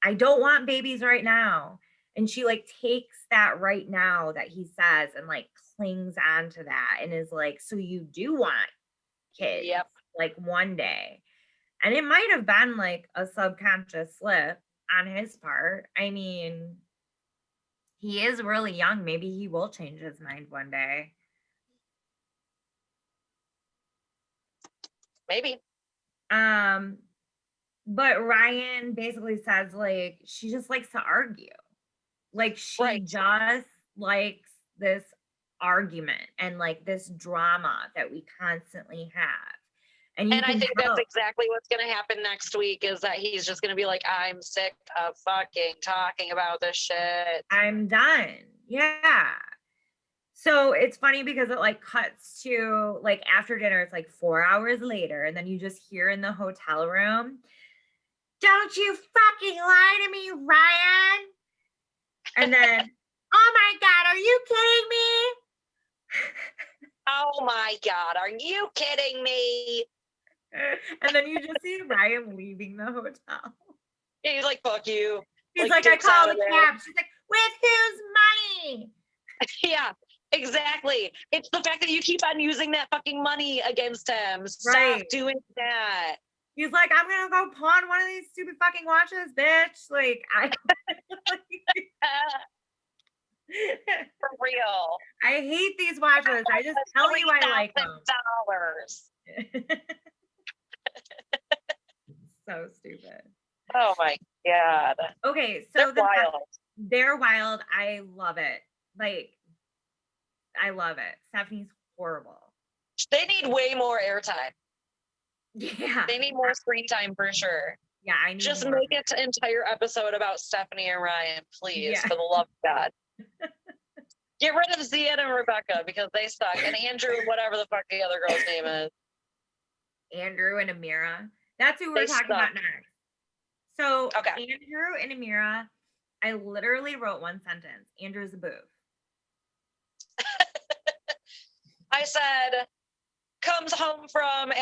I don't want babies right now. And she like takes that right now that he says and like clings onto that and is like, so you do want kids, Yep. like one day. And it might have been like a subconscious slip on his part. I mean, he is really young. Maybe he will change his mind one day. Maybe. But Ryan basically says like she just likes to argue. Like she Right. just likes this argument and like this drama that we constantly have. And I think that's exactly what's going to happen next week is that he's just going to be like, I'm sick of fucking talking about this shit. I'm done. Yeah. So it's funny because it like cuts to like after dinner, it's like 4 hours later, and then you just hear in the hotel room, don't you fucking lie to me, Ryan. And then, oh my God, are you kidding me? Oh my God, are you kidding me? And then you just see Ryan leaving the hotel. Yeah, he's like, fuck you. He's like I called the cab. She's like, with whose money? Yeah, exactly. It's the fact that you keep on using that fucking money against him. Stop Right. doing that. He's like, I'm gonna go pawn one of these stupid fucking watches, bitch. Like, For real. I hate these watches. I just tell you I like them. $3,000. So stupid. Oh my God. Okay, so they're wild. They're wild. I love it. Like, I love it. Stephanie's horrible. They need way more airtime. Yeah. They need more screen time for sure. Yeah, I need just more. make it an entire episode about Stephanie and Ryan, please, Yeah. for the love of God. Get rid of Zia and Rebecca because they suck. And Andrew, whatever the fuck the other girl's name is. Andrew and Amira. That's who we're talking about next. So Andrew and Amira, I literally wrote one sentence. Andrew's a boof. I said, comes home from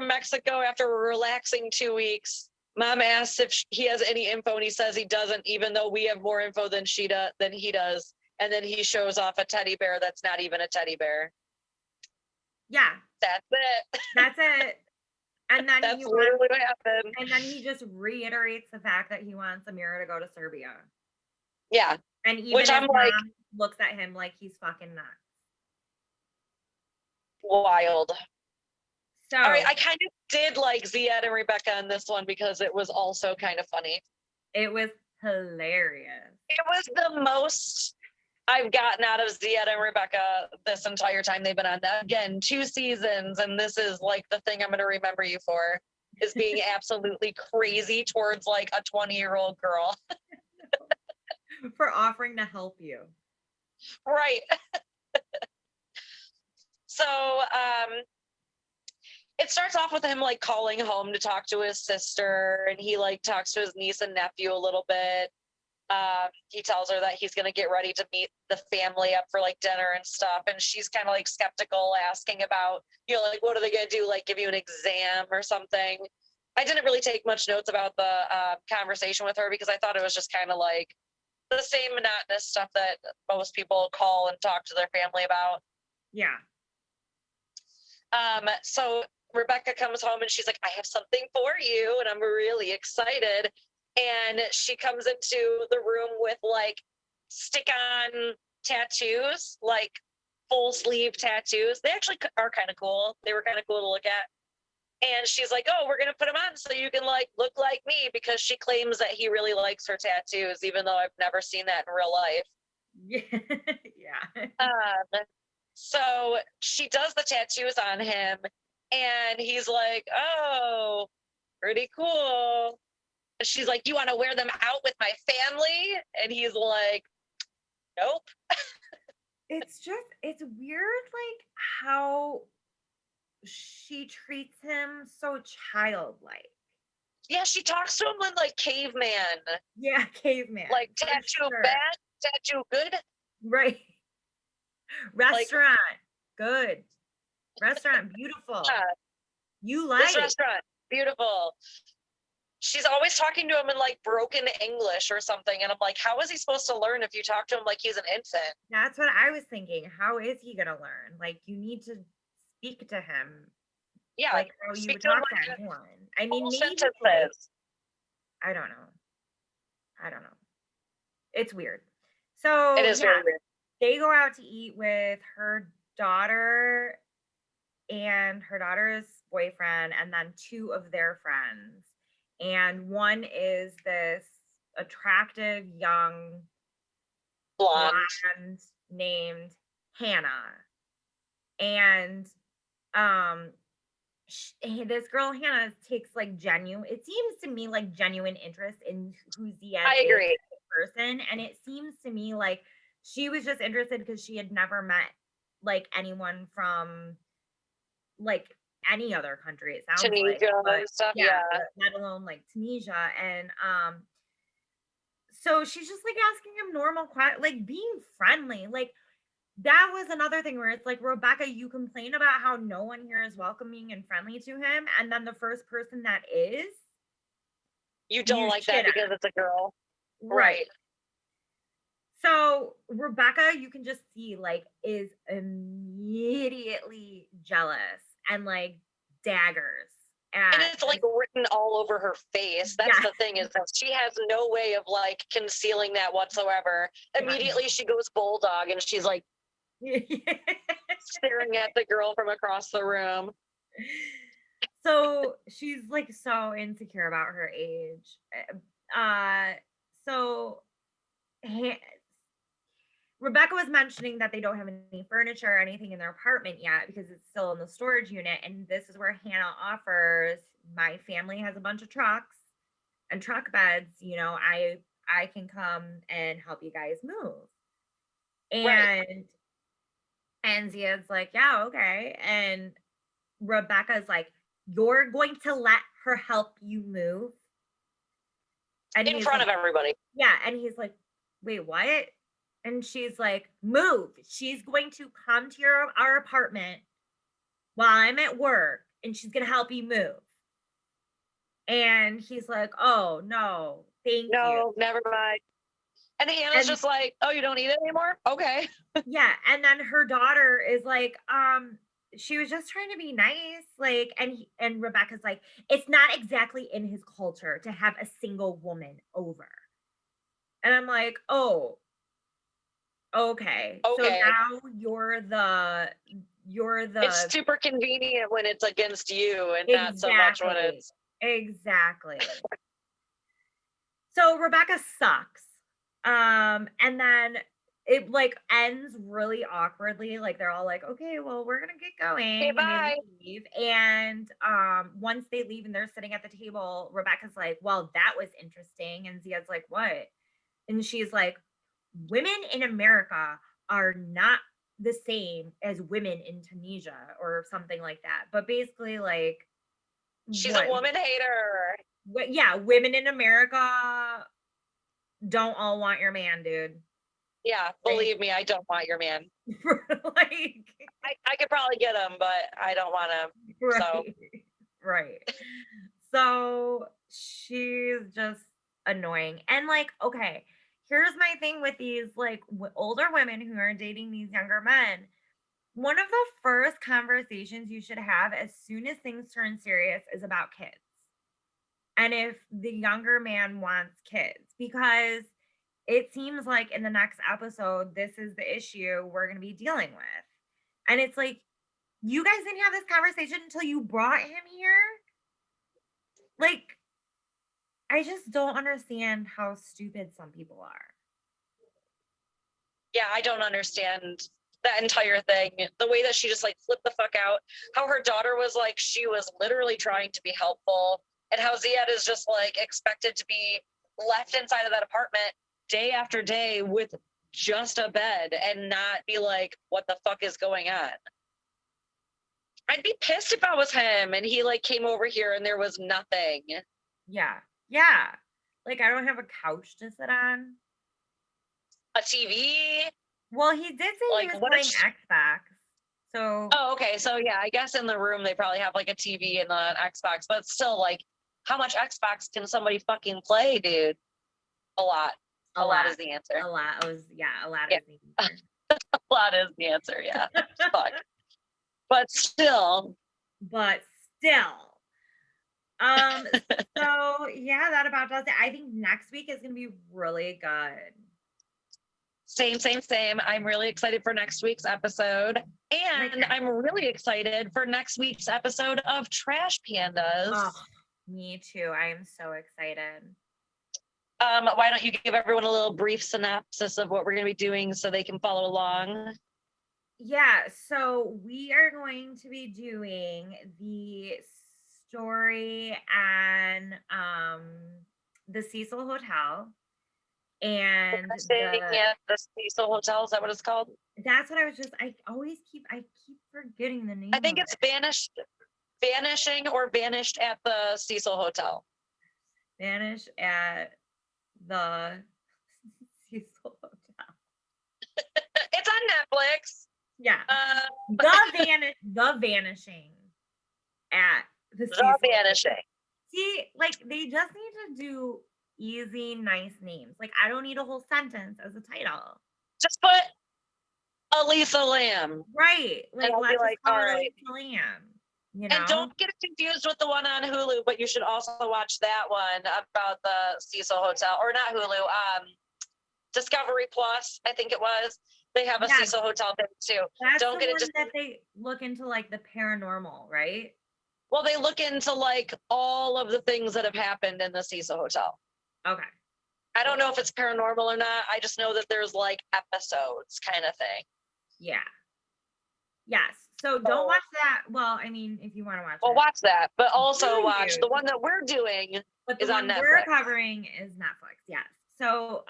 Mexico after a relaxing 2 weeks. Mom asks if he has any info, and he says he doesn't, even though we have more info than he does. And then he shows off a teddy bear that's not even a teddy bear. Yeah. That's it. That's it. And then that's literally what happened. And then he just reiterates the fact that he wants Amira to go to Serbia. Yeah. And even his mom looks at him like he's fucking nuts. Wild. So, all right, I kind of did like Ziad and Rebecca in this one because it was also kind of funny. It was hilarious. It was the most I've gotten out of Ziad and Rebecca this entire time they've been on. Again, 2 seasons, and this is like the thing I'm going to remember you for, is being absolutely crazy towards like a 20-year-old girl. For offering to help you. Right. So, it starts off with him like calling home to talk to his sister, and he like talks to his niece and nephew a little bit. He tells her that he's going to get ready to meet the family up for like dinner and stuff, and she's kind of like skeptical, asking about, like, what are they going to do, like give you an exam or something. I didn't really take much notes about the conversation with her because I thought it was just kind of like the same monotonous stuff that most people call and talk to their family about. Yeah. So Rebecca comes home and she's like, I have something for you, and I'm really excited. And she comes into the room with like stick-on tattoos, like full sleeve tattoos. They actually are kind of cool. They were kind of cool to look at. And she's like, oh, we're going to put them on so you can like look like me, because she claims that he really likes her tattoos, even though I've never seen that in real life. Yeah. So she does the tattoos on him, and he's like, oh, pretty cool. And she's like, you want to wear them out with my family? And he's like, nope. It's weird, like how she treats him so childlike. Yeah, she talks to him like caveman. Yeah, caveman. Like tattoo bad, tattoo good. Right. Restaurant, good. Restaurant, beautiful. Yeah. You like this restaurant, beautiful. She's always talking to him in like broken English or something. And I'm like, how is he supposed to learn if you talk to him like he's an infant? That's what I was thinking. How is he going to learn? Like, you need to speak to him. Yeah. Like how you would talk to anyone. I mean, maybe like, I don't know. It's weird. So it is very weird. They go out to eat with her daughter and her daughter's boyfriend, and then two of their friends. And one is this attractive young blonde named Hannah. And this girl Hannah takes like it seems to me like genuine interest in who Ziad I agree. is as a person. And it seems to me like she was just interested because she had never met like anyone from like any other country, it sounds Tunisia like. and stuff, yeah. Let alone like Tunisia. And so she's just like asking him normal questions, like being friendly. Like that was another thing where it's like, Rebecca, you complain about how no one here is welcoming and friendly to him, and then the first person that is, you don't like that because it's a girl, right? So Rebecca, you can just see like is immediately jealous and like daggers. And it's like written all over her face. That's the thing, is that she has no way of like concealing that whatsoever. Immediately she goes bulldog and she's like staring at the girl from across the room. So she's like so insecure about her age. So Rebecca was mentioning that they don't have any furniture or anything in their apartment yet because it's still in the storage unit. And this is where Hannah offers, my family has a bunch of trucks and truck beds. You know, I can come and help you guys move. And Ziad's like, yeah, okay. And Rebecca's like, you're going to let her help you move? And in front of everybody. Yeah. And he's like, wait, what? And she's like, move. She's going to come to our apartment while I'm at work, and she's going to help you move. And he's like, oh, no, thank you. No, never mind. And Hannah's just like, oh, you don't need it anymore? Okay. Yeah. And then her daughter is like, she was just trying to be nice. Like, and Rebecca's like, it's not exactly in his culture to have a single woman over. And I'm like, oh, okay. So now you're the it's super convenient when it's against you and not so much when it's exactly. So Rebecca sucks. And then it like ends really awkwardly. Like they're all like, okay, well, we're gonna get going. Okay, bye. And they leave. And once they leave and they're sitting at the table, Rebecca's like, well, that was interesting. And Ziad's like, what? And she's like, women in America are not the same as women in Tunisia or something like that. But basically, like, She's a woman hater. Yeah, women in America don't all want your man, dude. Yeah, believe me, I don't want your man. Like, I could probably get him, but I don't want him. right, So. right. So she's just annoying. And like, okay, here's my thing with these like older women who are dating these younger men. One of the first conversations you should have as soon as things turn serious is about kids. And if the younger man wants kids, because it seems like in the next episode, this is the issue we're going to be dealing with. And it's like, you guys didn't have this conversation until you brought him here. Like, I just don't understand how stupid some people are. Yeah, I don't understand that entire thing. The way that she just like flipped the fuck out, how her daughter was like, she was literally trying to be helpful, and how Ziad is just like expected to be left inside of that apartment day after day with just a bed and not be like, what the fuck is going on? I'd be pissed if I was him and he like came over here and there was nothing. Yeah. Yeah. Like, I don't have a couch to sit on. A TV. Well, he did say like, he was playing Xbox. So. Oh, okay. So yeah, I guess in the room they probably have like a TV and an Xbox, but still, like, how much Xbox can somebody fucking play, dude? A lot. A lot is the answer. A lot is the answer. A lot is the answer. Yeah. Fuck. But still. So yeah, that about does it. I think next week is gonna be really good. Same. I'm really excited for next week's episode. And I'm really excited for next week's episode of Trash Pandas. Oh, me too. I am so excited. Why don't you give everyone a little brief synopsis of what we're going to be doing so they can follow along? Yeah, so we are going to be doing the story on the Cecil Hotel. And the Cecil Hotel, is that what it's called? That's what I keep forgetting the name. I think it's vanishing or vanished at the Cecil Hotel. Vanish at the Cecil Hotel. It's on Netflix. Yeah. The vanishing at the Cecil Vanishing. See, like, they just need to do easy, nice names. Like, I don't need a whole sentence as a title. Just put Elisa Lam. Right. Like, let's just call it Elisa Lam. You know? And don't get confused with the one on Hulu, but you should also watch that one about the Cecil Hotel, or not Hulu, Discovery Plus, I think it was. They have a Cecil Hotel thing too. That's don't the get one it that they look into, like, the paranormal, right? Well, they look into like all of the things that have happened in the Cecil Hotel. Okay. I don't know if it's paranormal or not. I just know that there's like episodes kind of thing. Yeah. Yes. So don't watch that. Well, I mean, if you want to watch it. Watch that, but also watch the one that we're doing is on Netflix. We're covering is Netflix. Yes. So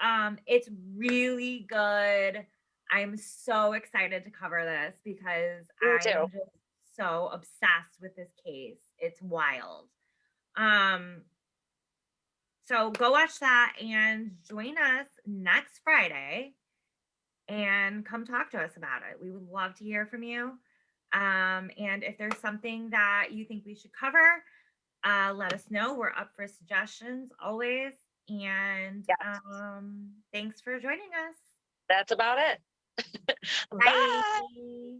it's really good. I'm so excited to cover this because I'm just so obsessed with this case. It's wild. So go watch that and join us next Friday and come talk to us about it. We would love to hear from you. And if there's something that you think we should cover, let us know. We're up for suggestions always. And thanks for joining us. That's about it. Bye. Bye.